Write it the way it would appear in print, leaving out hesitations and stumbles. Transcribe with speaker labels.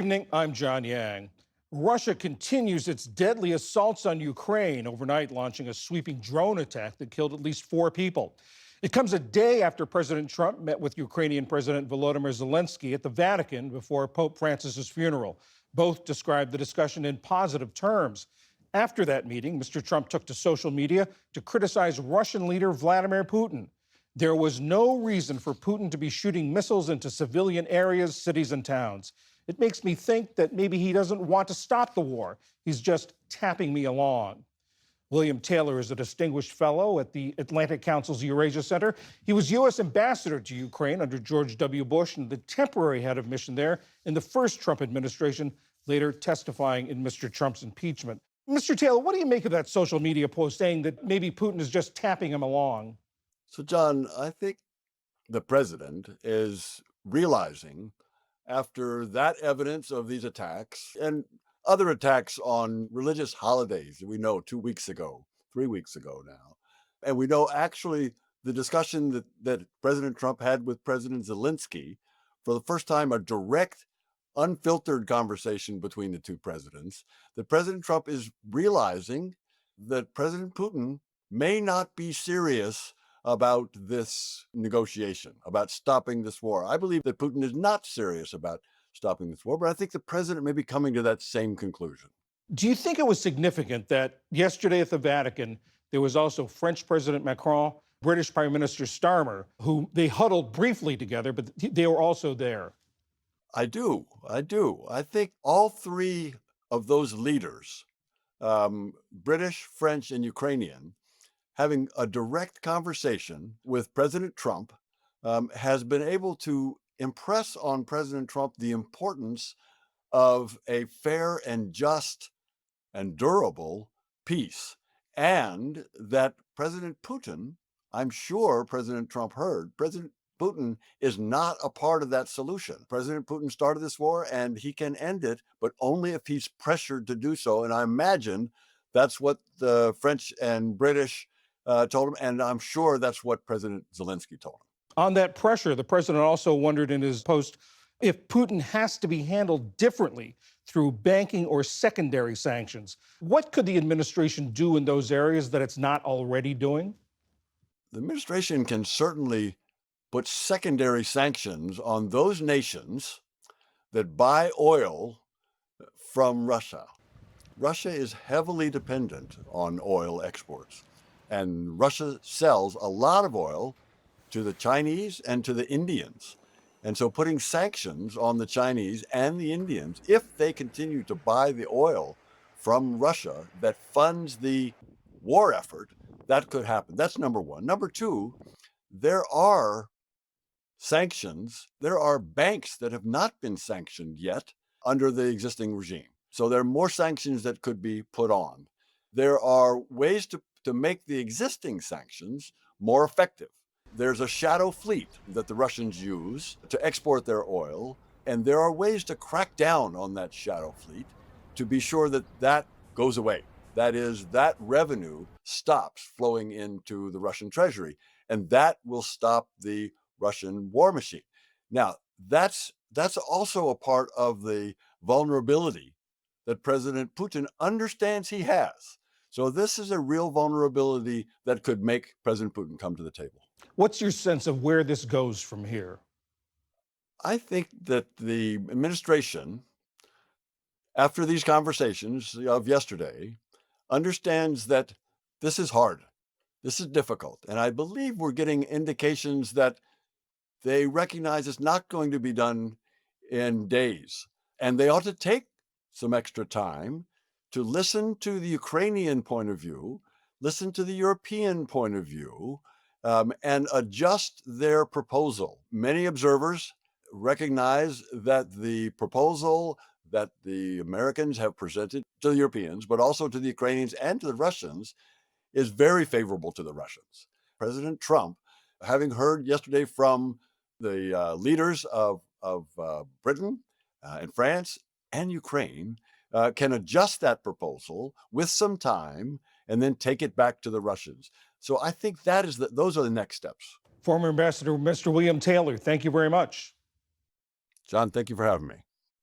Speaker 1: Evening, I'm John Yang. Russia continues its deadly assaults on Ukraine, overnight launching a sweeping drone attack that killed at least 4 people. It comes a day after President Trump met with Ukrainian President Volodymyr Zelensky at the Vatican before Pope Francis's funeral. Both described the discussion in positive terms. After that meeting, Mr. Trump took to social media to criticize Russian leader Vladimir Putin. There was no reason for Putin to be shooting missiles into civilian areas, cities, and towns. It makes me think that maybe he doesn't want to stop the war. He's just tapping me along. William Taylor is a distinguished fellow at the Atlantic Council's Eurasia Center. He was U.S. ambassador to Ukraine under George W. Bush and the temporary head of mission there in the first Trump administration, later testifying in Mr. Trump's impeachment. Mr. Taylor, what do you make of that social media post saying that maybe Putin is just tapping him along?
Speaker 2: So, John, I think the president is realizing after that evidence of these attacks and other attacks on religious holidays that we know 2 weeks ago, 3 weeks ago now, and we know actually the discussion that President Trump had with President Zelensky, for the first time, a direct, unfiltered conversation between the two presidents, that President Trump is realizing that President Putin may not be serious about this negotiation, about stopping this war. I believe that Putin is not serious about stopping this war, but I think the president may be coming to that same conclusion.
Speaker 1: Do you think it was significant that yesterday at the Vatican, there was also French President Macron, British Prime Minister Starmer, who they huddled briefly together, but they were also there?
Speaker 2: I do. I do. I think all three of those leaders, British, French, and Ukrainian, having a direct conversation with President Trump, has been able to impress on President Trump the importance of a fair and just and durable peace. And that President Putin, I'm sure President Trump heard, President Putin is not a part of that solution. President Putin started this war and he can end it, but only if he's pressured to do so. And I imagine that's what the French and British told him. And I'm sure that's what President Zelensky told him.
Speaker 1: On that pressure, the president also wondered in his post if Putin has to be handled differently through banking or secondary sanctions. What could the administration do in those areas that it's not already doing?
Speaker 2: The administration can certainly put secondary sanctions on those nations that buy oil from Russia. Russia is heavily dependent on oil exports, and Russia sells a lot of oil to the Chinese and to the Indians. And so putting sanctions on the Chinese and the Indians, if they continue to buy the oil from Russia that funds the war effort, that could happen. That's number one. Number two, there are sanctions. There are banks that have not been sanctioned yet under the existing regime. So there are more sanctions that could be put on. There are ways to make the existing sanctions more effective. There's a shadow fleet that the Russians use to export their oil, and there are ways to crack down on that shadow fleet to be sure that that goes away. That is, that revenue stops flowing into the Russian treasury, and that will stop the Russian war machine. Now, that's also a part of the vulnerability that President Putin understands he has. So this is a real vulnerability that could make President Putin come to the table.
Speaker 1: What's your sense of where this goes from here?
Speaker 2: I think that the administration, after these conversations of yesterday, understands that this is hard. This is difficult. And I believe we're getting indications that they recognize it's not going to be done in days. And they ought to take some extra time to listen to the Ukrainian point of view, listen to the European point of view, and adjust their proposal. Many observers recognize that the proposal that the Americans have presented to the Europeans, but also to the Ukrainians and to the Russians, is very favorable to the Russians. President Trump, having heard yesterday from the leaders of Britain and France and Ukraine, can adjust that proposal with some time and then take it back to the Russians. So I think those are the next steps.
Speaker 1: Former Ambassador Mr. William Taylor, thank you very much.
Speaker 2: John, thank you for having me.